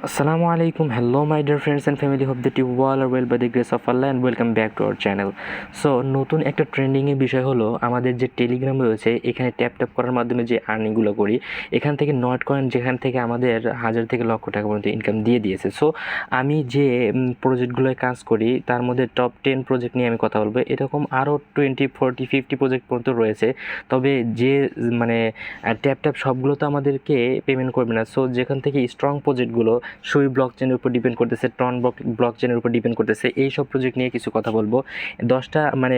Assalamu alaikum. Hello, my dear friends and family. Hope that you all are well by the grace of Allah and welcome back to our channel. So নতুন একটা ট্রেন্ডিংয়ের বিষয় হলো আমাদের যে Telegram রয়েছে এখানে tap করার মাধ্যমে যে আর্নিংগুলো করি এখান থেকে নট কয়েন যেখান থেকে আমাদের 1000 থেকে লক্ষ টাকা পর্যন্ত ইনকাম দিয়ে দিয়েছে। সো আমি যে প্রজেক্টগুলোয় কাজ করি তার মধ্যে টপ 10 প্রজেক্ট নিয়ে আমি কথা বলবো। এরকম আরও 20, 40, 50 প্রজেক্ট পর্যন্ত রয়েছে। তবে যে মানে ট্যাপ সবগুলো তো আমাদেরকে পেমেন্ট করবে না। সো যেখান থেকে স্ট্রং প্রজেক্টগুলো সুই ব্লকচেনের উপর ডিপেন্ড করতেছে, ট্রন ব্লকচেনের উপর ডিপেন্ড করতেছে, এই সব প্রজেক্ট নিয়ে কিছু কথা বলবো। 10টা মানে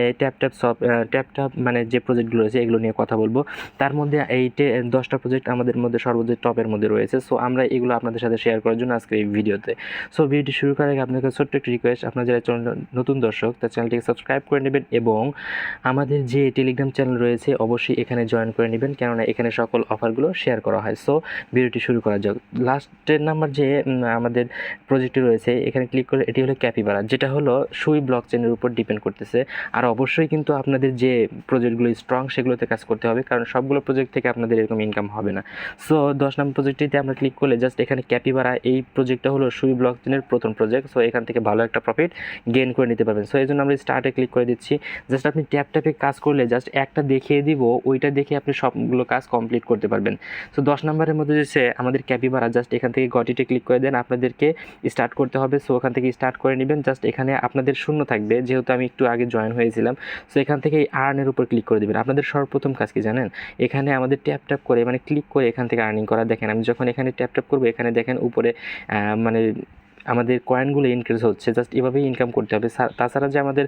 ট্যাপ মানে যে প্রজেক্টগুলো রয়েছে এগুলো নিয়ে কথা বলবো। তার মধ্যে এই 10টা প্রজেক্ট আমাদের মধ্যে সর্বোচ্চ টপের মধ্যে রয়েছে। সো আমরা এগুলো আপনাদের সাথে শেয়ার করার জন্য আজকে এই ভিডিওতে। সো ভিডিওটি শুরু করার আগে আপনাদের ছোট্ট একটি রিকোয়েস্ট, আপনারা যারা নতুন দর্শক তার চ্যানেলটিকে সাবস্ক্রাইব করে নেবেন এবং আমাদের যে টেলিগ্রাম চ্যানেল রয়েছে অবশ্যই এখানে জয়েন করে নেবেন, কেননা এখানে সকল অফারগুলো শেয়ার করা হয়। সো ভিডিওটি শুরু করা যাক। লাস্টের নাম্বার যে আমাদের প্রজেক্টটি রয়েছে এখানে ক্লিক করলে এটি হলো ক্যাপিবারা, যেটা হলো সুই ব্লকচেনের উপর ডিপেন্ড করতেছে। আর অবশ্যই কিন্তু আপনাদের যে প্রজেক্টগুলো স্ট্রং সেগুলোতে কাজ করতে হবে, কারণ সবগুলো প্রজেক্ট থেকে আপনাদের এরকম ইনকাম হবে না। সো 10 নম্বর প্রজেক্টটিতে আমরা ক্লিক করলে জাস্ট এখানে ক্যাপিবারা, এই প্রজেক্টটা হলো সুই ব্লকচেনের প্রথম প্রজেক্ট। সো এখান থেকে ভালো একটা প্রফিট গেইন করে নিতে পারবেন। সো এই জন্য আমরা স্টার্টে ক্লিক করে দিচ্ছি। জাস্ট আপনি ট্যাপে কাজ করলে জাস্ট একটা দেখিয়ে দিব, ওইটা দেখে আপনি সবগুলো কাজ কমপ্লিট করতে পারবেন। সো 10 নম্বরের মধ্যে যে আমাদের ক্যাপিবারা, জাস্ট এখান থেকে গটিতে ক্লিক করে দেন, আপনাদেরকে স্টার্ট করতে হবে। সো ওখান থেকে স্টার্ট করে নেবেন। জাস্ট এখানে আপনাদের শূন্য থাকবে, যেহেতু আমি একটু আগে জয়েন হয়েছিলাম। সো এখান থেকে এই আর্নের উপর ক্লিক করে দেবেন। আপনাদের সর্বপ্রথম কাজ কি জানেন? এখানে আমাদের ট্যাপ করে মানে ক্লিক করে এখান থেকে আর্নিং করা। দেখেন আমি যখন এখানে ট্যাপ করবো এখানে দেখেন উপরে মানে আমাদের কয়েনগুলো ইনক্রিজ হচ্ছে। জাস্ট এভাবেই ইনকাম করতে হবে। তাছাড়া যে আমাদের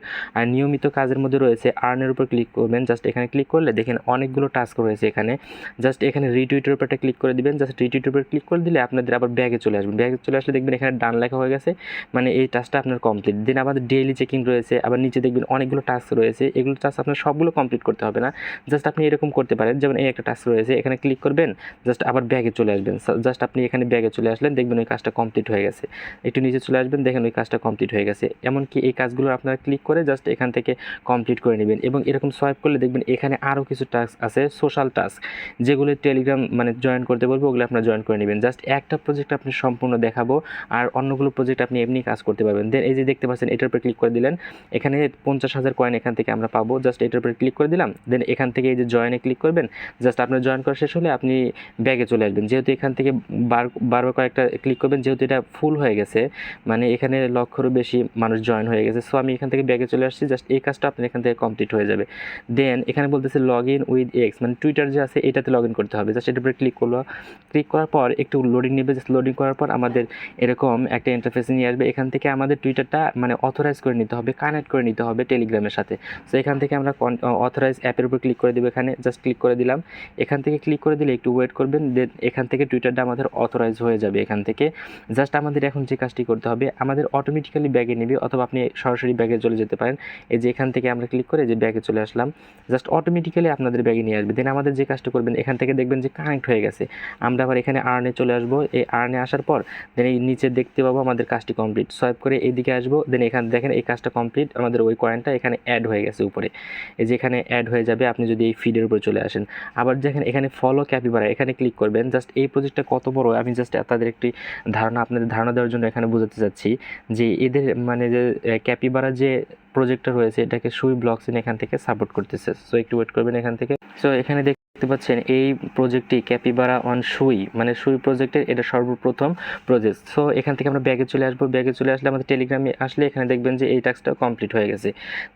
নিয়মিত কাজের মধ্যে রয়েছে আর্নের উপর ক্লিক করবেন। জাস্ট এখানে ক্লিক করলে দেখেন অনেকগুলো টাস্ক রয়েছে এখানে। জাস্ট এখানে রিটুইটের উপর একটা ক্লিক করে দিবেন। জাস্ট রিটুইটের উপর ক্লিক করে দিলে আপনাদের আবার ব্যাগে চলে আসবেন। ব্যাগে চলে আসলে দেখবেন এখানে ডান লেখা হয়ে গেছে, মানে এই টাস্কটা আপনার কমপ্লিট। দেন আমাদের ডেইলি চেকিং রয়েছে, আবার নিচে দেখবেন অনেকগুলো টাস্ক রয়েছে। এগুলো টাস্ক আপনার সবগুলো কমপ্লিট করতে হবে না। জাস্ট আপনি এরকম করতে পারেন, যেমন এই একটা টাস্ক রয়েছে, এখানে ক্লিক করবেন, জাস্ট আবার ব্যাগে চলে আসবেন। জাস্ট আপনি এখানে ব্যাগে চলে আসলেন, দেখবেন ওই কাজটা কমপ্লিট হয়ে গেছে। একটু নিচে চলে আসবেন, দেখেন ওই কাজটা কমপ্লিট হয়ে গেছে। এমনকি এই কাজগুলো আপনারা ক্লিক করে জাস্ট এখান থেকে কমপ্লিট করে নেবেন। এবং এরকম সোয়াইপ করলে দেখবেন এখানে আরও কিছু টাস্ক আছে, সোশ্যাল টাস্ক, যেগুলো টেলিগ্রাম মানে জয়েন করতে বলবো, ওগুলো আপনারা জয়েন করে নেবেন। জাস্ট একটা প্রজেক্ট আপনি সম্পূর্ণ দেখাবো, আর অন্যগুলো প্রজেক্ট আপনি এমনি কাজ করতে পারবেন। দেন এই যে দেখতে পাচ্ছেন এটার উপর ক্লিক করে দিলেন, এখানে 50,000 কয়েন এখান থেকে আমরা পাবো। জাস্ট এটার উপর ক্লিক করে দিলাম। দেন এখান থেকে এই যে জয়েনে ক্লিক করবেন। জাস্ট আপনার জয়েন করা শেষ হলে আপনি ব্যাগে চলে আসবেন। যেহেতু এখান থেকে বারবার কয়েকটা ক্লিক করবেন, যেহেতু এটা ফুল হয়ে গেছে, মানে এখানে লক্ষেরও বেশি মানুষ জয়েন হয়ে গেছে। সো আমি এখান থেকে ব্যাগে চলে আসছি। জাস্ট এই কাজটা আপনার এখান থেকে কমপ্লিট হয়ে যাবে। দেন এখানে বলতেছে লগ ইন উইথ এক্স, মানে টুইটার যে আছে এটাতে লগ ইন করতে হবে। জাস্ট এটার উপরে ক্লিক করার পর একটু লোডিং নেবে। জাস্ট লোডিং করার পর আমাদের এরকম একটা ইন্টারফেসে নিয়ে আসবে। এখান থেকে আমাদের টুইটারটা মানে অথরাইজ করে নিতে হবে, কানেক্ট করে নিতে হবে টেলিগ্রামের সাথে। সো এখান থেকে আমরা অথরাইজ অ্যাপের উপর ক্লিক করে দেবো। এখানে জাস্ট ক্লিক করে দিলাম। এখান থেকে ক্লিক করে দিলে একটু ওয়েট করবেন। দেন এখান থেকে টুইটারটা আমাদের অথরাইজ হয়ে যাবে। এখান থেকে জাস্ট আমাদের এখন যে কাজটি করতে হবে, আমাদের অটোমেটিক্যালি ব্যাগে নেবে, অথবা আপনি সরাসরি ব্যাগে চলে যেতে পারেন। এই যে এখান থেকে আমরা ক্লিক করে যে ব্যাগে চলে আসলাম, জাস্ট অটোমেটিক্যালি আপনাদের ব্যাগে নিয়ে আসবে। দেন আমাদের যে কাজটা করবেন এখান থেকে দেখবেন যে কানেক্ট হয়ে গেছে। আমরা আবার এখানে আর্নে চলে আসবো। এই আর্নে আসার পর দেন এই নিচে দেখতে পাবো আমাদের কাজটি কমপ্লিট। সোয়াইপ করে এইদিকে আসবো। দেন এখানে দেখেন এই কাজটা কমপ্লিট, আমাদের ওই কয়েনটা এখানে অ্যাড হয়ে গেছে উপরে। এই যে এখানে অ্যাড হয়ে যাবে আপনি যদি এই ফিডের উপর চলে আসেন। আবার দেখেন এখানে ফলো ক্যাপিবারা, এখানে ক্লিক করবেন। জাস্ট এই প্রজেক্টটা কত বড় আমি জাস্ট তাদের একটি আপনাদের ধারণা দেওয়ার জন্য এখানে বোঝাতে চাচ্ছি যে এদের মানে যে ক্যাপিবারা যে প্রজেক্টটা রয়েছে এটাকে সুই ব্লকচেন এখান থেকে সাপোর্ট করতেছে। সো একটু ওয়েট করবেন এখান থেকে। সো এখানে দেখতে পাচ্ছেন এই প্রজেক্টটি ক্যাপিবারা অন সুই, মানে সুই প্রজেক্টের এটা সর্বপ্রথম প্রজেক্ট। সো এখান থেকে আমরা ব্যাগে চলে আসবো। ব্যাগে চলে আসলে আমাদের টেলিগ্রামে আসলে এখানে দেখবেন যে এই টাস্কটা কমপ্লিট হয়ে গেছে।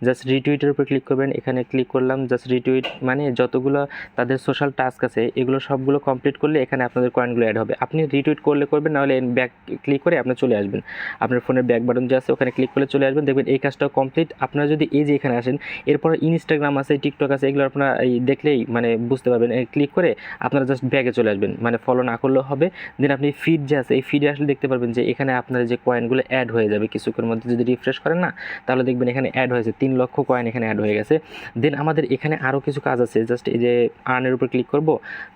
জাস্ট রিটুইটের উপর ক্লিক করবেন। এখানে ক্লিক করলাম। জাস্ট রিটুইট মানে যতগুলো তাদের সোশ্যাল টাস্ক আছে এগুলো সবগুলো কমপ্লিট করলে এখানে আপনাদের কয়েনগুলো অ্যাড হবে। আপনি রিটুইট করলে করবেন, নাহলে ব্যাক ক্লিক করে আপনি চলে আসবেন। আপনার ফোনের ব্যাক বাটন যে আছে ওখানে ক্লিক করলে চলে আসবেন। দেখবেন এই কাজটাও কমপ্লিট। আপনারা যদি এই যে এখানে আসেন, এরপর ইনস্টাগ্রাম আছে, টিকটক আছে, এগুলো আপনারা এই দেখলেই মানে বুঝতে পারবেন। ক্লিক করে আপনারা জাস্ট ব্যাগে চলে আসবেন, মানে ফলো না করলেও হবে। দেন আপনি ফিড যে আছে এই ফিডে আসলে দেখতে পারবেন যে এখানে আপনার যে কয়েনগুলো অ্যাড হয়ে যাবে কিছুক্ষণের মধ্যে। যদি রিফ্রেশ করেন না তাহলে দেখবেন এখানে অ্যাড হয়েছে 3 লক্ষ কয়েন এখানে অ্যাড হয়ে গেছে। দেন আমাদের এখানে আরও কিছু কাজ আছে। জাস্ট এই যে আর্নের উপর ক্লিক করব।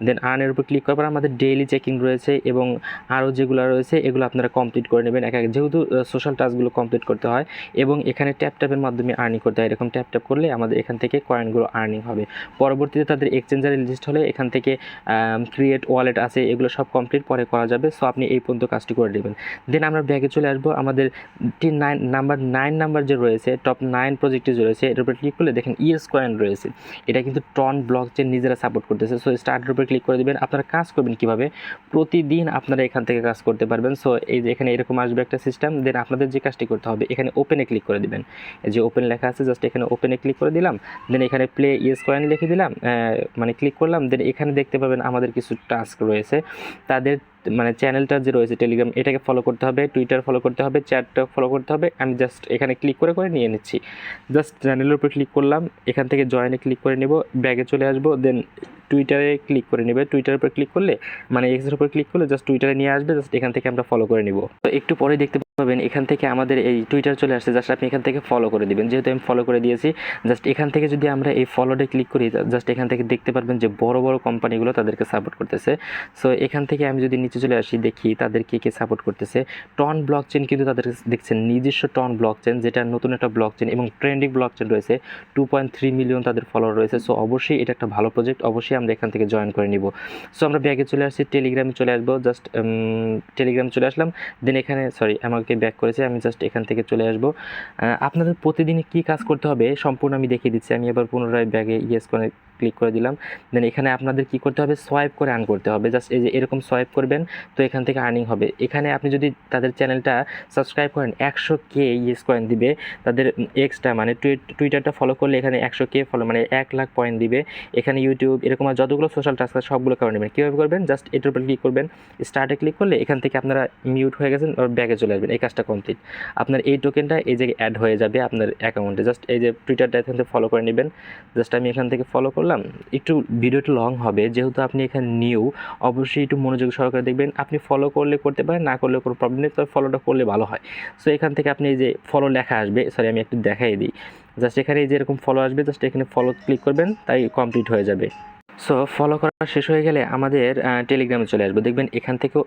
দেন আর্নের উপর ক্লিক করার পর আমাদের ডেইলি চেকিং রয়েছে এবং আরও যেগুলো রয়েছে এগুলো আপনারা কমপ্লিট করে নেবেন এক এক, যেহেতু সোশ্যাল টাস্কগুলো কমপ্লিট করতে হয়। এবং এখানে ট্যাপের মাধ্যমে আর্নিং করতে হয়। এরকম ট্যাপ ট্যাপ করলে আমাদের এখান থেকে কয়েনগুলো আর্নিং হবে। পরবর্তীতে তাদের এক্সচেঞ্জারে লিস্ট হলে এখান থেকে ক্রিয়েট ওয়ালেট আছে, এগুলো সব কমপ্লিট পরে করা যাবে। সো আপনি এই পর্যন্ত কাজটি করে দেবেন। দেন আমরা ব্যাগে চলে আসবো। আমাদের 9 নাম্বার যে রয়েছে, টপ 9 প্রজেক্টে যে রয়েছে, এটার উপর ক্লিক করলে দেখেন ইএস কয়েন রয়েছে। এটা কিন্তু টন ব্লকচেন নিজেরা সাপোর্ট করতেছে। সো স্টার্টের উপর ক্লিক করে দেবেন। আপনারা কাজ করবেন কীভাবে, প্রতিদিন আপনারা এখান থেকে কাজ করতে পারবেন। সো এই যে এখানে এরকম আসবে একটা সিস্টেম। দেন আপনাদের যে কাজটি করতে হবে, এখানে ওপেনে ক্লিক করে দেবেন। এই যে ওপেন লেখা আছে, জাস্ট এখানে ওপেনে ক্লিক করে দিলাম। দেন এখানে প্লে ইএস কয়েন লিখে দিলাম, মানে ক্লিক করলাম। দেন এখানে দেখতে পাবেন আমাদের কিছু টাস্ক রয়েছে। তাদের মানে চ্যানেলটা যে রয়েছে টেলিগ্রাম, এটাকে ফলো করতে হবে, টুইটার ফলো করতে হবে, চ্যাটটা ফলো করতে হবে। আমি জাস্ট এখানে ক্লিক করে নিয়ে নিচ্ছি। জাস্ট চ্যানেলের উপর ক্লিক করলাম, এখান থেকে জয়েনে ক্লিক করে নেব, ব্যাগে চলে আসবো। দেন টুইটারে ক্লিক করে নেবে। টুইটারের উপর ক্লিক করলে মানে এক্সের উপর ক্লিক করলে জাস্ট টুইটারে নিয়ে আসবে। জাস্ট এখান থেকে আমরা ফলো করে নিব। তো একটু পরে দেখতে পাবেন এখান থেকে আমাদের এই টুইটার চলে আসছে। জাস্ট আপনি এখান থেকে ফলো করে দিবেন। যেহেতু আমি ফলো করে দিয়েছি, জাস্ট এখান থেকে যদি আমরা এই ফলোতে ক্লিক করি, জাস্ট এখান থেকে দেখতে পারবেন যে বড় বড় কোম্পানিগুলো তাদেরকে সাপোর্ট করতেছে। সো এখান থেকে আমি যদি নিচে চলে আসি, দেখি তাদের কে সাপোর্ট করতেছে। টন ব্লকচেন কিন্তু তাদের দেখছেন নিজস্ব টন ব্লকচেন, যেটা নতুন একটা ব্লকচেন এবং ট্রেন্ডিং ব্লকচেন রয়েছে। 2.3 মিলিয়ন তাদের ফলোয়ার রয়েছে। সো অবশ্যই এটা একটা ভালো প্রজেক্ট, অবশ্যই আমরা এখান থেকে জয়েন করে নিব। সো আমরা ব্যাগে চলে আসছি, টেলিগ্রামে চলে আসবো। জাস্ট টেলিগ্রামে চলে আসলাম। দেন এখানে আমাকে ব্যাক করেছে, আমি জাস্ট এখান থেকে চলে আসবো। আপনাদের প্রতিদিন কী কাজ করতে হবে সম্পূর্ণ আমি দেখিয়ে দিচ্ছি। আমি এবার পুনরায় ব্যাগে ইয়েস করে ক্লিক করে দিলাম। দেন এখানে আপনাদের কি করতে হবে, সোয়াইপ করে আর্ন করতে হবে। জাস্ট এই যে এরকম সোয়াইপ করবেন, তো এখান থেকে আর্নিং হবে। এখানে আপনি যদি তাদের চ্যানেলটা সাবস্ক্রাইব করেন, 100K ইয়েস কয়েন দিবে। তাদের এক্সট্রা মানে টুইটারটা ফলো করলে এখানে 100K ফলো মানে 1 লাখ পয়েন্ট দিবে। এখানে ইউটিউব এরকম যতগুলো সোশ্যাল টাস্ক আছে সবগুলো করে নেবেন। কীভাবে করবেন, জাস্ট এটার উপর ক্লিক করবেন, স্টার্টে ক্লিক করলে এখান থেকে আপনারা মিউট হয়ে গেছেন, ওর ব্যাগে চলে আসবেন। এই কাজটা কমপ্লিট। আপনার এই টোকেনটা এই জায়গায় অ্যাড হয়ে যাবে আপনার অ্যাকাউন্টে। জাস্ট এই যে টুইটারটা এখান থেকে ফলো করে নেবেন। জাস্ট আমি এখান থেকে ফলো করলাম। একটু ভিডিওটা লং হবে, যেহেতু আপনি এখানে নিউ, অবশ্যই একটু মনোযোগ সহকারে দেখবেন। আপনি ফলো করলে করতে পারেন, না করলে কোনো প্রবলেম নেই, তবে ফলোটা করলে ভালো হয়। সো এখান থেকে আপনি এই যে ফলো লেখা আসবে, আমি একটু দেখাই দিই। জাস্ট এখানে এই যে এরকম ফলো আসবে, জাস্ট এখানে ফলো ক্লিক করবেন, তাই কমপ্লিট হয়ে যাবে। সো ফলো করা শেষ হয়ে গেলে আমাদের টেলিগ্রামে চলে আসবো। দেখবেন এখান থেকেও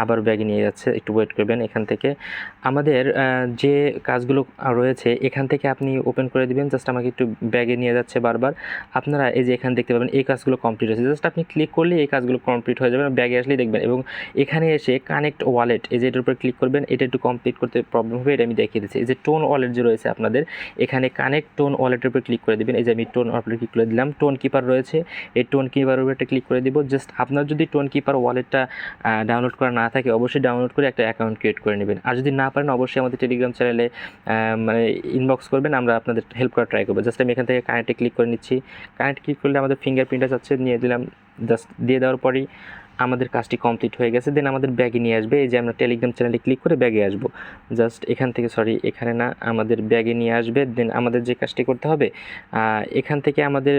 আবার ব্যাগে নিয়ে যাচ্ছে, একটু ওয়েট করবেন। এখান থেকে আমাদের যে কাজগুলো রয়েছে এখান থেকে আপনি ওপেন করে দিবেন। জাস্ট আমাকে একটু ব্যাগে নিয়ে যাচ্ছে বারবার। আপনারা এই যে এখানে দেখতে পাবেন এই কাজগুলো কমপ্লিট হয়েছে। জাস্ট আপনি ক্লিক করলে এই কাজগুলো কমপ্লিট হয়ে যাবে, ব্যাগে আসলেই দেখবেন। এবং এখানে এসে কানেক্ট ওয়ালেট, এই যে এটার উপর ক্লিক করবেন। এটা একটু কমপ্লিট করতে প্রবলেম হবে, এটা আমি দেখিয়ে দিচ্ছি। এই যে টোন ওয়ালেট যে রয়েছে আপনাদের, এখানে কানেক্ট টোন ওয়ালেটের উপর ক্লিক করে দেবেন। এই যে আমি টোন ওয়ালেটে ক্লিক করে দিলাম। টোন কিপার রয়েছে, এই টোন কিপার ওয়ালেটে ক্লিক করে দিব। জাস্ট আপনার যদি টোন কিপার ওয়ালেটটা ডাউনলোড করা না থাকে, অবশ্যই ডাউনলোড করে একটা অ্যাকাউন্ট ক্রিয়েট করে নেবেন। আর যদি না পারেন, অবশ্যই আমাদের টেলিগ্রাম চ্যানেলে মানে ইনবক্স করবেন, আমরা আপনাদের হেল্প করার ট্রাই করবো। জাস্ট আমি এখান থেকে কানেক্টে ক্লিক করে নিচ্ছি। কানেক্ট ক্লিক করলে আমাদের ফিঙ্গারপ্রিন্টটা যাচ্ছে, নিয়ে দিলাম। জাস্ট দিয়ে দেওয়ার পরেই আমাদের কাজটি কমপ্লিট হয়ে গেছে। দেন আমাদের ব্যাগে নিয়ে আসবে। এই যে আমরা টেলিগ্রাম চ্যানেলে ক্লিক করে ব্যাগে আসবো। জাস্ট এখান থেকে এখানে না, আমাদের ব্যাগে নিয়ে আসবে। দেন আমাদের যে কাজটি করতে হবে, এখান থেকে আমাদের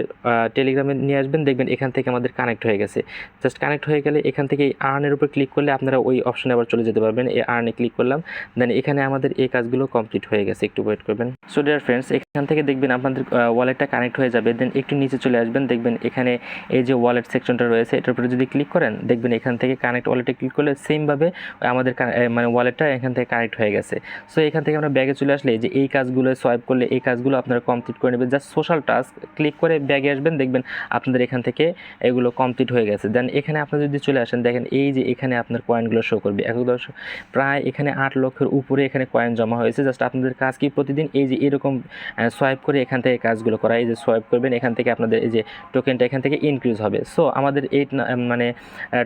টেলিগ্রামে নিয়ে আসবেন। দেখবেন এখান থেকে আমাদের কানেক্ট হয়ে গেছে। জাস্ট কানেক্ট হয়ে গেলে এখান থেকে এই আর্নের উপর ক্লিক করলে আপনারা ওই অপশনে আবার চলে যেতে পারবেন। এই আর্নে ক্লিক করলাম। দেন এখানে আমাদের এই কাজগুলো কমপ্লিট হয়ে গেছে, একটু ওয়েট করবেন। সো ডিয়ার ফ্রেন্ডস, এখান থেকে দেখবেন আপনাদের ওয়ালেটটা কানেক্ট হয়ে যাবে। দেন একটু নিচে চলে আসবেন, দেখবেন এখানে এই যে ওয়ালেট সেকশনটা রয়েছে, এটার উপরে যদি ক্লিক করেন, দেখবেন এখান থেকে কানেক্ট ওয়ালেটে ক্লিক করলে সেমভাবে আমাদের মানে ওয়ালেটটা এখান থেকে কানেক্ট হয়ে গেছে। সো এখান থেকে আমরা ব্যাগে চলে আসলে যে এই কাজগুলো সোয়াইপ করলে এই কাজগুলো আপনারা কমপ্লিট করে নেবেন। জাস্ট সোশ্যাল টাস্ক ক্লিক করে ব্যাগে আসবেন, দেখবেন আপনাদের এখান থেকে এগুলো কমপ্লিট হয়ে গেছে। দেন এখানে আপনারা যদি চলে আসেন, দেখেন এই যে এখানে আপনার কয়েনগুলো শো করবে। প্রায় এখানে 8 লক্ষের উপরে এখানে কয়েন জমা হয়েছে। জাস্ট আপনাদের কাজ কি, প্রতিদিন এই যে এরকম সোয়াইপ করে এখান থেকে কাজগুলো করা। এই যে সোয়াইপ করবেন, এখান থেকে আপনাদের এই যে টোকেনটা এখান থেকে ইনক্রিজ হবে। সো আমাদের 8 মানে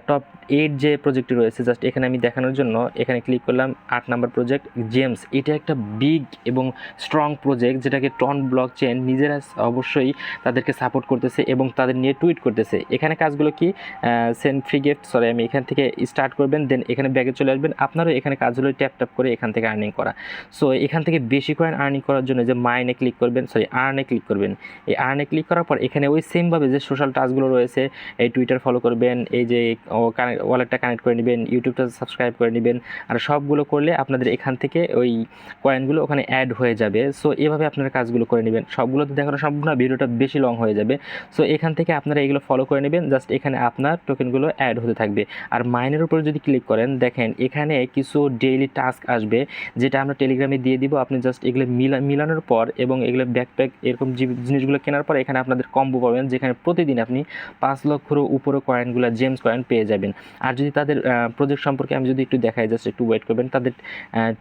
টপ 8 যে প্রজেক্টটি রয়েছে, জাস্ট এখানে আমি দেখানোর জন্য এখানে ক্লিক করলাম। 8 নাম্বার প্রজেক্ট জেমস। এটা একটা বিগ এবং স্ট্রং প্রজেক্ট, যেটাকে টন ব্লকচেন নিজেরা অবশ্যই তাদেরকে সাপোর্ট করতেছে এবং তাদের নিয়ে টুইট করতেছে। এখানে কাজগুলো কি, সেন্ড ফ্রি গিফট। আমি এখান থেকে স্টার্ট করবেন। দেন এখানে ব্যাগে চলে আসবেন। আপনারও এখানে কাজগুলো ট্যাপ ট্যাপ করে এখান থেকে আর্নিং করা। সো এখান থেকে বেশি কয়েন আর্নিং করার জন্য যে মাইনে ক্লিক করবেন, আর্নে ক্লিক করবেন। এই আর্নে ক্লিক করার পর এখানে ওই সেমভাবে যে সোশ্যাল টাস্কগুলো রয়েছে, এই টুইটার ফলো করবেন, এই যে ওয়ালেটটা কানেক্ট করে নেবেন, ইউটিউবটা সাবস্ক্রাইব করে নেবেন। আর সবগুলো করলে আপনাদের এখান থেকে ওই কয়েনগুলো ওখানে অ্যাড হয়ে যাবে। সো এভাবে আপনারা কাজগুলো করে নেবেন। সবগুলো তো দেখানো সম্ভব না, ভিডিওটা বেশি লং হয়ে যাবে। সো এখান থেকে আপনারা এগুলো ফলো করে নেবেন। জাস্ট এখানে আপনার টোকেনগুলো অ্যাড হতে থাকবে। আর মাইনের উপর যদি ক্লিক করেন, দেখেন এখানে কিছু ডেইলি টাস্ক আসবে, যেটা আমরা টেলিগ্রামে দিয়ে দিব। আপনি জাস্ট এগুলো মিলানোর পর এবং এগুলো ব্যাকপ্যাক এরকম জিনিসগুলো কেনার পর এখানে আপনাদের কম্বো পাবেন, যেখানে প্রতিদিন আপনি 5 লক্ষেরও উপরে কয়েনগুলো জেমস কয়েন পেয়ে যাবেন। আর যদি তাদের প্রজেক্ট সম্পর্কে আমি যদি একটু দেখাই, জাস্ট একটু ওয়েট করবেন, তাদের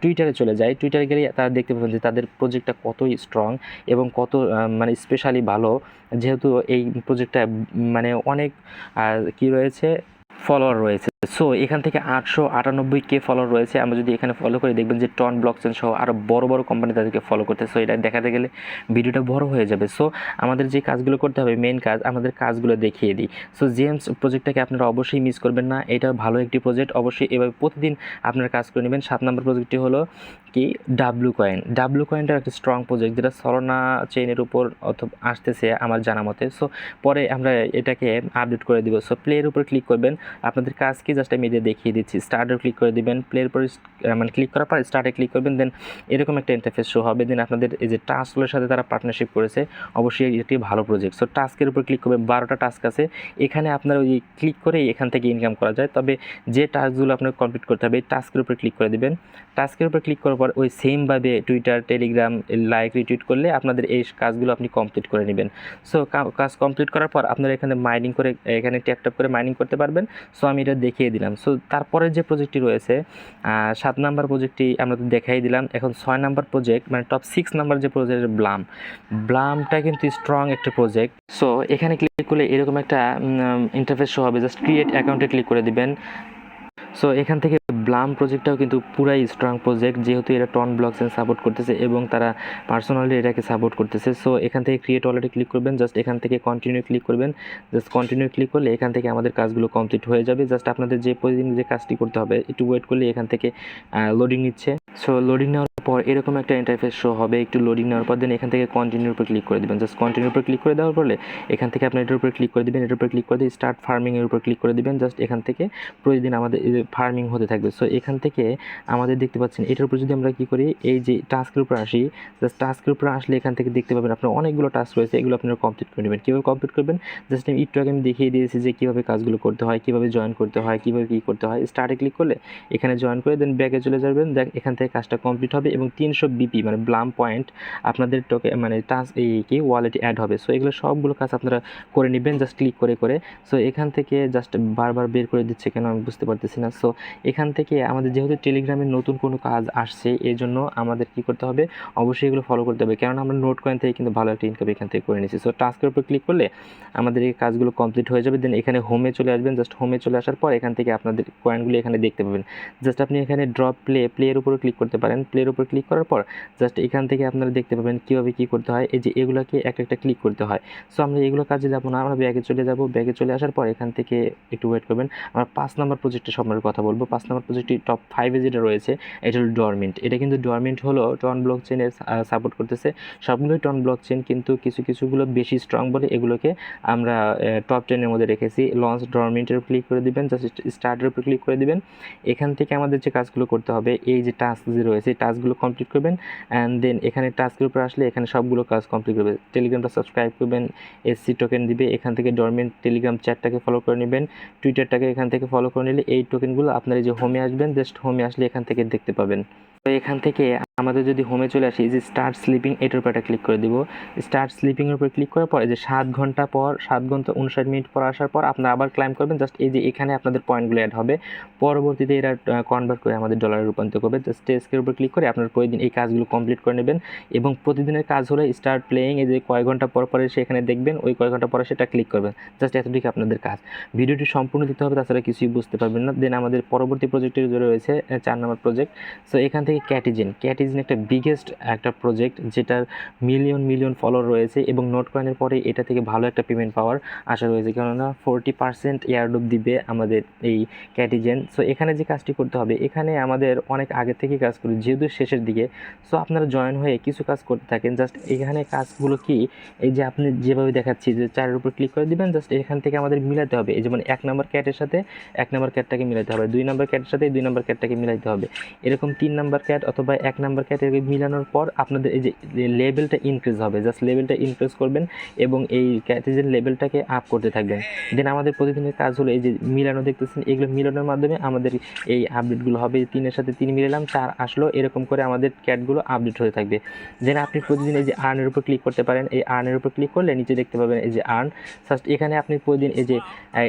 টুইটারে চলে যায়, টুইটারে গেলে তারা দেখতে পাবেন যে তাদের প্রজেক্টটা কতই স্ট্রং এবং কত মানে স্পেশালি ভালো, যেহেতু এই প্রজেক্টটা মানে অনেক কি রয়েছে ফলোয়ার রয়েছে। সো এখান থেকে 898K ফলোয়ার রয়েছে। আমরা যদি এখানে ফলো করে দেখবেন যে টন ব্লকচেন সহ আরও বড় বড় কোম্পানি তাদেরকে ফলো করতে। সো এটা দেখাতে গেলে ভিডিওটা বড় হয়ে যাবে। সো আমাদের যে কাজগুলো করতে হবে, মেন কাজ, আমাদের কাজগুলো দেখিয়ে দিই। সো জেমস প্রজেক্টটাকে আপনারা অবশ্যই মিস করবেন না, এটা ভালো একটি প্রজেক্ট, অবশ্যই এভাবে প্রতিদিন আপনারা কাজ করে নেবেন। 7 নম্বর প্রজেক্টটি হলো কি ডাব্লু কয়েন। ডাব্লু কয়েনটা একটা স্ট্রং প্রজেক্ট, যেটা সলোনা চেইনের উপর অথবা আসতেছে আমার জানা মতে। সো পরে আমরা এটাকে আপডেট করে দিব। সো প্লের উপর ক্লিক করবেন, আপনাদের কাজ কি জাস্ট আমি এদের দেখিয়ে দিচ্ছি। স্টার্টে ক্লিক করে দিবেন, প্লের উপর মানে ক্লিক করার পর স্টার্টে ক্লিক করবেন, দেন এরকম একটা ইন্টারফেস শো হবে। দেন আপনাদের এই যে টাস্কগুলোর সাথে তারা পার্টনারশিপ করেছে, অবশ্যই এটি ভালো প্রজেক্ট। সো টাস্কের উপর ক্লিক করবেন, 12টা টাস্ক আছে এখানে, আপনার ওই ক্লিক করেই এখান থেকে ইনকাম করা যায়। তবে যে টাস্কগুলো আপনার কমপ্লিট করতে হবে, টাস্কের উপর ক্লিক করে দিবেন। টাস্কের উপর ক্লিক করার পর ওই সেমভাবে টুইটার, টেলিগ্রাম লাইক রিটুইট করলে আপনাদের এই কাজগুলো আপনি কমপ্লিট করে নেবেন। সো কাজ কমপ্লিট করার পর আপনারা এখানে মাইনিং করে এখানে ট্যাপ করে মাইনিং করতে পারবেন। সো আমি এটা দেখিয়ে দিলাম। সো তারপরে যে প্রজেক্টটি রয়েছে 7 নাম্বার প্রজেক্টটি আমরা তো দেখাই দিলাম। এখন 6 নাম্বার প্রজেক্ট মানে টপ 6 নাম্বার যে প্রজেক্ট ব্লামটা কিন্তু স্ট্রং একটা প্রজেক্ট। সো এখানে ক্লিক করলে এরকম একটা ইন্টারফেস শো হবে, জাস্ট ক্রিয়েট অ্যাকাউন্টে ক্লিক করে দিবেন। সো এখান থেকে ব্লাম প্রজেক্টটাও কিন্তু পুরাই স্ট্রং প্রজেক্ট, যেহেতু এরা টন ব্লকচেন সাপোর্ট করতেছে এবং তারা পার্সোনালি এটাকে সাপোর্ট করতেছে। সো এখান থেকে ক্রিয়েট ওয়ালেটে ক্লিক করবেন, জাস্ট এখান থেকে কন্টিনিউ ক্লিক করবেন। জাস্ট কন্টিনিউ ক্লিক করলে এখান থেকে আমাদের কাজগুলো কমপ্লিট হয়ে যাবে। জাস্ট আপনাদের যে প্রতিদিন যে কাজটি করতে হবে, একটু ওয়েট করলে এখান থেকে লোডিং নিচ্ছে। সো লোডিং নেওয়ার পর এরকম একটা ইন্টারফেস শো হবে, একটু লোডিং নেওয়ার পর দেন এখান থেকে কন্টিনিউর উপর ক্লিক করে দেবেন। জাস্ট কন্টিনিউর উপর ক্লিক করে দেওয়ার পরে এখান থেকে আপনি এটার উপর ক্লিক করে দেবেন, এটার উপর ক্লিক করে দিয়ে স্টার্ট ফার্মিংয়ের উপর ক্লিক করে দেবেন। জাস্ট এখান থেকে প্রতিদিন আমাদের ফার্মিং হতে থাকবে। সো এখান থেকে আমাদের দেখতে পাচ্ছেন এটার উপর যদি আমরা কী করি, এই যে টাস্কের উপর আসি, জাস্ট টাস্কের উপর আসলে এখান থেকে দেখতে পাবেন আপনার অনেকগুলো টাস্ক রয়েছে, এগুলো আপনারা কমপ্লিট করে নেবেন। কীভাবে কমপ্লিট করবেন, জাস্ট আমি একটু আগে আমি দেখিয়ে দিয়েছি যে কীভাবে কাজগুলো করতে হয়, কীভাবে জয়েন করতে হয়, কীভাবে কী করতে হয়। স্টার্টে ক্লিক করলে এখানে জয়েন করে দেন ব্যাকে চলে যাবেন, দেখ এখান থেকে কাজটা কমপ্লিট হবে এবং 300 BP মানে ব্লাম পয়েন্ট আপনাদের মানে টাস্ক এই কি ওয়ালেটে অ্যাড হবে। সো এগুলো সবগুলো কাজ আপনারা করে নেবেন জাস্ট ক্লিক করে করে। সো এখান থেকে জাস্ট বারবার বের করে দিচ্ছে কেন আমি বুঝতে পারতেছি না। সো এখান থেকে আমাদের যেহেতু টেলিগ্রামে নতুন কোনো কাজ আসছে, এই জন্য আমাদের কী করতে হবে, অবশ্যই এগুলো ফলো করতে হবে, কারণ আমরা নোট কয়েন থেকে কিন্তু ভালো একটা ইনকাম এখান থেকে করে নিয়েছি। সো টাস্কের উপর ক্লিক করলে আমাদের এই কাজগুলো কমপ্লিট হয়ে যাবে। দেন এখানে হোমে চলে আসবেন, জাস্ট হোমে চলে আসার পর এখান থেকে আপনাদের কয়েনগুলো এখানে দেখতে পাবেন। জাস্ট আপনি এখানে ড্রপ প্লের উপরে ক্লিক করতে পারেন। প্লের উপর ক্লিক করার পর জাস্ট এখান থেকে আপনারা দেখতে পাবেন কীভাবে কী করতে হয়, এই যে এগুলোকে একটা ক্লিক করতে হয়। সো আমরা এগুলো কাজে যাবো না, আমরা ব্যাগে চলে যাব। ব্যাগে চলে আসার পর এখান থেকে একটু ওয়েট করবেন, আমরা 5 নম্বর প্রজেক্টের সম্পর্কে কথা বলবো। 5 নম্বর প্রজেক্টটি টপ 5 যেটা রয়েছে এটা হলো ডরমিন্ট। এটা কিন্তু ডরমিন্ট হলো টন ব্লকচেনের সাপোর্ট করতেছে, সবগুলোই টন ব্লকচেন, কিন্তু কিছুগুলো বেশি স্ট্রং বলে এগুলোকে আমরা টপ 10 এর মধ্যে রেখেছি। লঞ্চ ডরমিন্টের উপর ক্লিক করে দিবেন, জাস্ট স্টার্টের উপর ক্লিক করে দিবেন। এখান থেকে আমাদের যে কাজগুলো করতে হবে, এই যে টাস্ক যে রয়েছে টাস্কগুলো কমপ্লিট করবেন। অ্যান্ড দেন এখানে টাস্কের উপর আসলে এখানে সবগুলো কাজ কমপ্লিট করবে। টেলিগ্রামটা সাবস্ক্রাইব করবেন, SC টোকেন দিবে, এখান থেকে ডরমিন্ট টেলিগ্রাম চ্যাটটাকে ফলো করে নেবেন, টুইটারটাকে এখান থেকে ফলো করে নিলে এই টোকেনগুলো আপনার এই যে হোমে আসবেন, জাস্ট হোমে আসলে এখান থেকে দেখতে পাবেন। তো এখান থেকে আমাদের যদি হোমে চলে আসি, এই যে স্টার্ট স্লিপিং এটার উপর একটা ক্লিক করে দিব। স্টার্ট স্লিপিংয়ের উপর ক্লিক করার পর এই যে 7 ঘন্টা পর 7 ঘন্টা 59 মিনিট পর আসার পর আপনারা আবার ক্লাইম করবেন। জাস্ট এই যে এখানে আপনাদের পয়েন্টগুলো অ্যাড হবে, পরবর্তীতে এরা কনভার্ট করে আমাদের ডলারে রূপান্তর করবে। জাস্ট টেস্কের উপর ক্লিক করে আপনারা প্রতিদিন এই কাজগুলো কমপ্লিট করে নেবেন এবং প্রতিদিনের কাজ হলে স্টার্ট প্লেয়িং, এই যে কয় ঘন্টা পর পরে সেখানে দেখবেন, ওই কয় ঘন্টা পরে সেটা ক্লিক করবেন। জাস্ট এতটুকু আপনাদের কাজ। ভিডিওটি সম্পূর্ণ দিতে হবে, তাছাড়া কিছুই বুঝতে পারবেন না। দেন আমাদের পরবর্তী প্রজেক্টের যে রয়েছে 4 নম্বর প্রজেক্ট। সো এখান থেকে ক্যাটিজেন একটা বিগেস্ট একটা প্রজেক্ট, যেটার মিলিয়ন ফলোয়ার রয়েছে এবং নোট কয়েনের পরে এটা থেকে ভালো একটা পেমেন্ট পাওয়ার আশা রয়েছে, কেননা 40% এয়ারড্রপ দিবে আমাদের এই ক্যাটিজেন। সো এখানে যে কাজটি করতে হবে, এখানে আমাদের অনেক আগে থেকে কাজ করি যেহেতু শেষের দিকে। সো আপনারা জয়েন হয়ে কিছু কাজ করতে থাকেন। জাস্ট এখানে কাজগুলো কি, এই যে আপনি যেভাবে দেখাচ্ছি যে 4-এর উপর ক্লিক করে দিবেন, জাস্ট এখান থেকে আমাদের মিলাতে হবে। এই যেমন 1 নম্বর ক্যাটের সাথে 1 নম্বর ক্যাটটাকে মিলাতে হবে, 2 নম্বর ক্যাটের সাথে 2 নম্বর ক্যাটটাকে মিলাইতে হবে, এরকম 3 নম্বর ক্যাট অথবা 1 নম্বর নাম্বার ক্যাটাগরি মিলানোর পর আপনাদের এই যে লেভেলটা ইনক্রিজ হবে, জাস্ট লেভেলটা ইনক্রিজ করবেন এবং এই ক্যাটাগরির লেভেলটাকে আপ করতে থাকবেন। দেন আমাদের প্রতিদিনের কাজ হলো এই যে মিলানো দেখতেছেন, এগুলো মিলানোর মাধ্যমে আমাদের এই আপডেটগুলো হবে। 3-এর সাথে 3 মিলালাম, 4 আসলো, এরকম করে আমাদের ক্যাটগুলো আপডেট হতে থাকবে। দেন আপনি প্রতিদিন এই যে আর্নের উপর ক্লিক করতে পারেন। এই আর্নের উপর ক্লিক করলে নিচে দেখতে পাবেন এই যে আর্ন। জাস্ট এখানে আপনি প্রতিদিন এই যে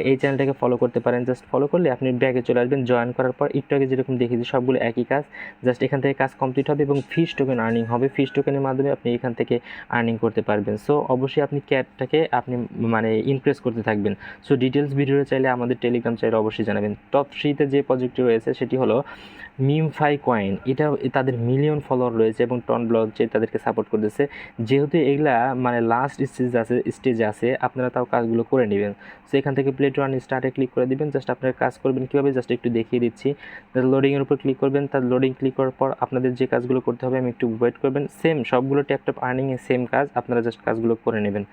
এই চ্যানেলটাকে ফলো করতে পারেন। জাস্ট ফলো করলে আপনি ব্যাগে চলে আসবেন। জয়েন করার পর একটু আগে যেরকম দেখেছি সবগুলো একই কাজ, জাস্ট এখান থেকে কাজ কমপ্লিট হবে এবং ফিশ টোকেন আর্নিং হবে। ফিশ টোকেনের মাধ্যমে আপনি এখান থেকে আর্নিং করতে পারবেন। সো অবশ্যই আপনি ক্যাটটাকে আপনি মানে ইমপ্রেস করতে থাকবেন। সো ডিটেলস ভিডিও চাইলে আমাদের টেলিগ্রাম চ্যানেলে অবশ্যই জানাবেন। টপ 3-তে যে প্রজেক্টটি রয়েছে সেটি হলো মিমফাই কয়েন। এটা তাদের মিলিয়ন ফলোয়ার রয়েছে এবং টন ব্লক যে তাদেরকে সাপোর্ট করতেছে। যেহেতু এগুলা মানে লাস্ট স্টেজে আছে, আপনারা তাও কাজগুলো করে নেবেন। সো এখান থেকে প্লে টু আর্ন স্টার্টে ক্লিক করে দিবেন। জাস্ট আপনারা কাজ করবেন কীভাবে জাস্ট একটু দেখিয়ে দিচ্ছি। লোডিংয়ের উপর ক্লিক করবেন, তার লোডিং ক্লিক করার পর আপনাদের যে কাজগুলো করতে হবে আমি একটু ওয়েট করবেন। সেম সবগুলো ট্যাপ আর্নিংয়ে সেম কাজ, আপনারা জাস্ট কাজগুলো করে নেবেন।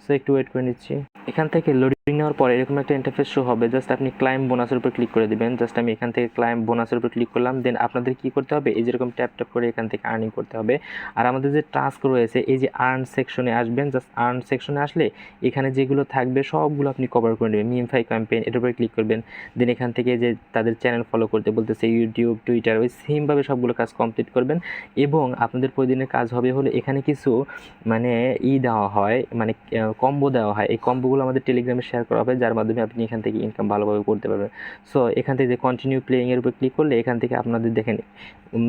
সো একটু ওয়েট করে নিচ্ছি। এখান থেকে লোডিং নেওয়ার পর এরকম একটা ইন্টারফেস শো হবে। জাস্ট আপনি ক্লাইম বোনাসের উপর ক্লিক করে দিবেন। জাস্ট আমি এখান থেকে ক্লাইম বোনাসের উপর ক্লিক করলাম। দেন আপনাদের কী করতে হবে, এই যেরকম ট্যাপ করে এখান থেকে আর্নিং করতে হবে। আর আমাদের যে টাস্ক রয়েছে এই যে আর্ন সেকশনে আসবেন। জাস্ট আর্ন সেকশনে আসলে এখানে যেগুলো থাকবে সবগুলো আপনি কভার করে নেবেন। মিমফাই ক্যাম্পেইন এটার উপরে ক্লিক করবেন। দেন এখান থেকে যে তাদের চ্যানেল ফলো করতে বলতেছে ইউটিউব, টুইটার, ওই সেমভাবে সবগুলো কাজ কমপ্লিট করবেন। এবং আপনাদের প্রতিদিনের কাজ হবে হলো এখানে কিছু মানে দেওয়া হয়, মানে কম্বো দেওয়া হয়। এই কম্বোগুলো আমাদের টেলিগ্রামে শেয়ার করা হবে, যার মাধ্যমে আপনি এখান থেকে ইনকাম ভালোভাবে করতে পারবেন। সো এখান থেকে যে কন্টিনিউ প্লেইংয়ের উপর ক্লিক করলে এখান থেকে আপনাদের দেখেন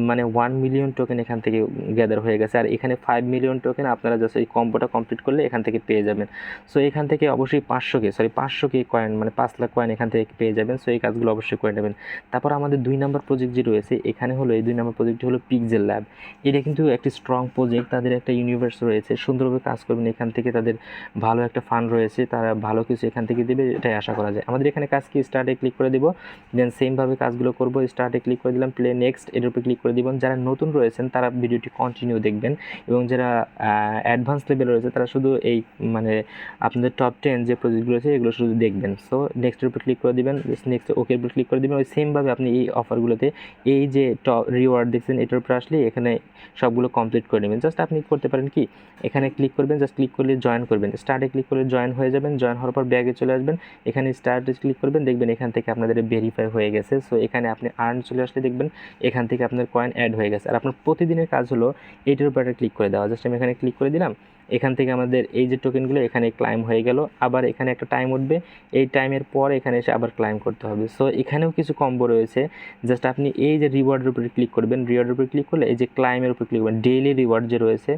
মানে 1 মিলিয়ন টোকেন এখান থেকে গ্যাদার হয়ে গেছে। আর এখানে 5 মিলিয়ন টোকেন আপনারা জাস্ট এই কম্বোটা কমপ্লিট করলে এখান থেকে পেয়ে যাবেন। সো এখান থেকে অবশ্যই 500K কয়েন মানে 5 লাখ কয়েন এখান থেকে পেয়ে যাবেন। সো এই কাজগুলো অবশ্যই করে নেবেন। তারপর আমাদের 2 নম্বর প্রজেক্ট যে রয়েছে এখানে হলো এই 2 নম্বর প্রজেক্টটি হলো পিক্সেল ল্যাব। এটা কিন্তু একটি স্ট্রং প্রজেক্ট, তাদের একটা ইউনিভার্স রয়েছে, সুন্দরভাবে কাজ করবেন। এখান থেকে তাদের ভালো একটা ফান্ড রয়েছে, তারা ভালো কিছু এখান থেকে দেবে এটাই আশা করা যায়। আমাদের এখানে কাজ কি, স্টার্টে ক্লিক করে দেবো। দেন সেমভাবে কাজগুলো করব। স্টার্টে ক্লিক করে দিলাম, প্লে নেক্সট এটার উপরে ক্লিক করে দিবেন। যারা নতুন রয়েছেন তারা ভিডিওটি কন্টিনিউ দেখবেন এবং যারা অ্যাডভান্স লেভেল রয়েছে তারা শুধু এই মানে আপনাদের টপ 10 যে প্রজেক্টগুলো আছে এগুলো শুধু দেখবেন। সো নেক্সটের উপর ক্লিক করে দিবেন। নেক্সট ওকের উপর ক্লিক করে দিবেন। ওই সেমভাবে আপনি এই অফারগুলোতে এই যে টপ রিওয়ার্ড দেখছেন এটার উপর আসলে এখানে সবগুলো কমপ্লিট করে নেবেন। জাস্ট আপনি করতে পারেন কি, এখানে ক্লিক করবেন, জাস্ট ক্লিক করলে জয়েন করবেন। স্টার্টে ক্লিক করে জয়েন হয়ে যাবেন। জয়েন হওয়ার পর ব্যাগে চলে আসবেন, এখানে স্টার্টে ক্লিক করবেন, দেখবেন এখান থেকে আপনাদের ভেরিফাই হয়ে গেছে। সো এখানে আপনি আর্ন চলে আসলে দেখবেন এখান থেকে আপনার কয়েন অ্যাড হয়ে গেছে। আর আপনার প্রতিদিনের কাজ হলো এইটার উপর ক্লিক করে দেওয়া। জাস্ট আমি এখানে ক্লিক করে দিলাম, এখান থেকে আমাদের এই যে টোকেনগুলো এখানে ক্লাইম হয়ে গেল। আবার এখানে একটা টাইম উঠবে, এই টাইমের পর এখানে এসে আবার ক্লাইম করতে হবে। সো এখানেও কিছু কম্বো রয়েছে। জাস্ট আপনি এই যে রিওয়ার্ডের উপরে ক্লিক করবেন, রিওয়ার্ডের উপরে ক্লিক করলে এই যে ক্লাইমের উপর ক্লিক করবেন, ডেইলি রিওয়ার্ড যে রয়েছে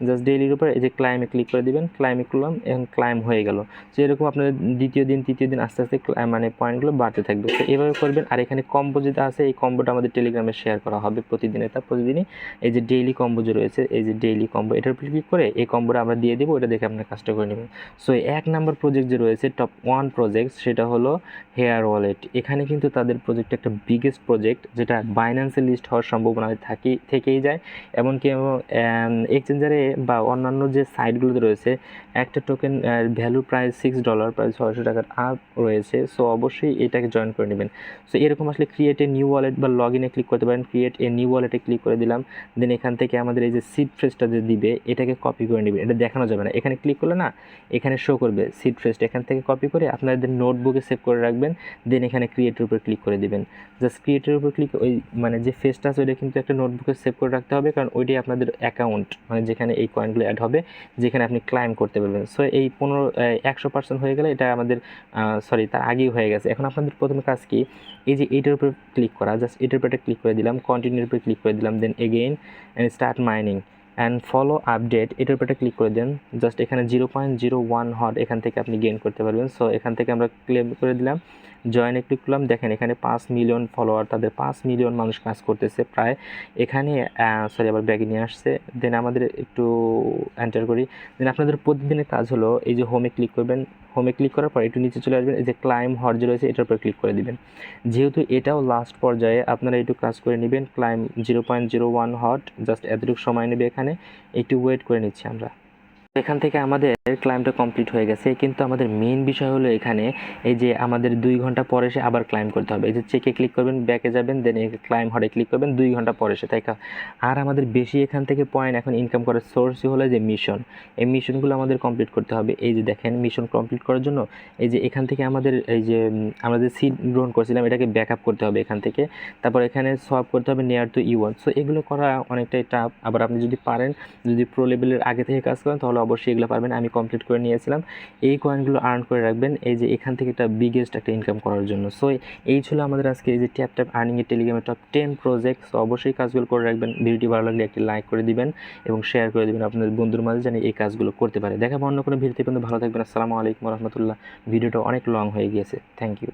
জাস্ট ডেইলির উপর এই যে ক্লাইমে ক্লিক করে দিবেন। ক্লাইমে করলাম, এখন ক্লাইম হয়ে গেল। সো এরকম আপনাদের দ্বিতীয় দিন তৃতীয় দিন আস্তে আস্তে মানে পয়েন্টগুলো বাড়তে থাকবে। তো এভাবে করবেন। আর এখানে কম্বো যেটা আছে এই কম্বোটা আমাদের টেলিগ্রামে শেয়ার করা হবে প্রতিদিনে। তা প্রতিদিনই এই যে ডেইলি কম্বো যে রয়েছে এই যে ডেইলি কম্বো এটার উপর ক্লিক করে এই কম্বোটা আমরা দিয়ে দেবো, এটা দেখে আপনার কাজটা করে নেবেন। সো 1 নম্বর প্রজেক্ট যে রয়েছে টপ 1 প্রজেক্ট সেটা হলো হেয়ার ওয়ালেট। এখানে কিন্তু তাদের প্রজেক্ট একটা বিগেস্ট প্রজেক্ট, যেটা বাইন্যান্সে লিস্ট হওয়ার সম্ভাবনা থেকেই যায়। এমনকি এক্সচেঞ্জারে বা অন্যান্য যে সাইটগুলোতে রয়েছে একটা টোকেন ভ্যালু প্রায় $6, প্রায় 600 টাকার আপ রয়েছে। সো অবশ্যই এটাকে জয়েন করে নেবেন। সো এরকম আসলে ক্রিয়েট এ নিউ ওয়ালেট বা লগ ইনে ক্লিক করতে পারেন। ক্রিয়েট এ নিউ ওয়ালেটে ক্লিক করে দিলাম। দেন এখান থেকে আমাদের এই যে সিড ফ্রেজটা যে দিবে এটাকে কপি করে নেবেন। এটা দেখানো যাবে না, এখানে ক্লিক করলে না এখানে শো করবে সিড ফ্রেজটা, এখান থেকে কপি করে আপনাদের নোটবুকে সেভ করে রাখবেন। দেন এখানে ক্রিয়েটের উপর ক্লিক করে দিবেন। জাস্ট ক্রিয়েটের উপর ক্লিক, ওই মানে যে ফেজটা আছে ওইটা কিন্তু একটা নোটবুকে সেভ করে রাখতে হবে, কারণ ওইটাই আপনাদের অ্যাকাউন্ট, মানে যেখানে এই কয়েনগুলো অ্যাড হবে, যেখানে আপনি ক্লাইম করতে পারবেন। সো এই 100% হয়ে গেলে এটা আমাদের তার আগেই হয়ে গেছে। এখন আপনাদের প্রথমে কাজ কি, এই যে এইটার উপর ক্লিক করা, জাস্ট এটার উপর ক্লিক করে দিলাম, কন্টিনিউর উপর ক্লিক করে দিলাম। Then again and start mining and follow update এটার উপরে ক্লিক করে দেন। জাস্ট এখানে 0.01 হট এখান থেকে আপনি গেইন করতে পারবেন। সো এখান থেকে আমরা ক্লেম করে দিলাম, জয়েনে ক্লিক করলাম। দেখেন এখানে 5 মিলিয়ন ফলোয়ার, তাদের 5 মিলিয়ন মানুষ কাজ করতেছে প্রায় এখানে। আবার ব্যাগে নিয়ে আসছে। দেন আমাদের একটু এন্টার করি। দেন আপনাদের প্রতিদিনের কাজ হলো এই যে হোমে ক্লিক করবেন। হোমে ক্লিক করার পর একটু নিচে চলে আসবেন, এই যে ক্লাইম হট যে রয়েছে এটার উপর ক্লিক করে দিবেন। যেহেতু এটাও লাস্ট পর্যায়ে আপনারা একটু কাজ করে নেবেন। ক্লাইম 0.01 হট, জাস্ট এতটুকু সময় নেবে, এখানে একটু ওয়েট করে নিচ্ছি আমরা। এখান থেকে আমাদের ক্লাইমটা কমপ্লিট হয়ে গেছে, কিন্তু আমাদের মেইন বিষয় হলো এখানে এই যে আমাদের 2 ঘন্টা পরে এসে আবার ক্লাইম করতে হবে। এই যে চেকে ক্লিক করবেন, ব্যাকে যাবেন, দেন ক্লাইম হরে ক্লিক করবেন 2 ঘন্টা পরে এসে, তাই আর আমাদের বেশি এখান থেকে পয়েন্ট এখন ইনকাম করার সোর্সই হলো যে মিশন। এই মিশনগুলো আমাদের কমপ্লিট করতে হবে। এই যে দেখেন, মিশন কমপ্লিট করার জন্য এই যে এখান থেকে আমাদের এই যে আমরা যে সিট গ্রহণ করছিলাম এটাকে ব্যাক আপ করতে হবে এখান থেকে, তারপর এখানে সলভ করতে হবে নিয়ার টু ইউ1। সো এগুলো করা অনেকটাই টাফ। আবার আপনি যদি পারেন, যদি প্রো লেভেলের আগে থেকে কাজ করেন তাহলে অবশ্যই এগুলো পারবেন। আমি কমপ্লিট করে নিয়েছিলাম। এই কয়েনগুলো আর্ন করে রাখবেন এই যে এখান থেকে একটা বিগেস্ট একটা ইনকাম করার জন্য। সো এই ছিল আমাদের আজকে এই যে ট্যাপ ট্যাপ আর্নিংয়ের টেলিগ্রামের টপ 10 প্রজেক্ট। সো অবশ্যই কাজগুলো করে রাখবেন। ভিডিওটি ভালো লাগলে একটি লাইক করে দিবেন এবং শেয়ার করে দিবেন আপনাদের বন্ধুর মাঝে, যেন এই কাজগুলো করতে পারে। দেখাবো অন্য কোনো ভিডিওতে, কিন্তু ভালো থাকবেন। আসসালামু আলাইকুম রহমতুল্লাহ। ভিডিওটা অনেক লং হয়ে গিয়েছে। Thank you.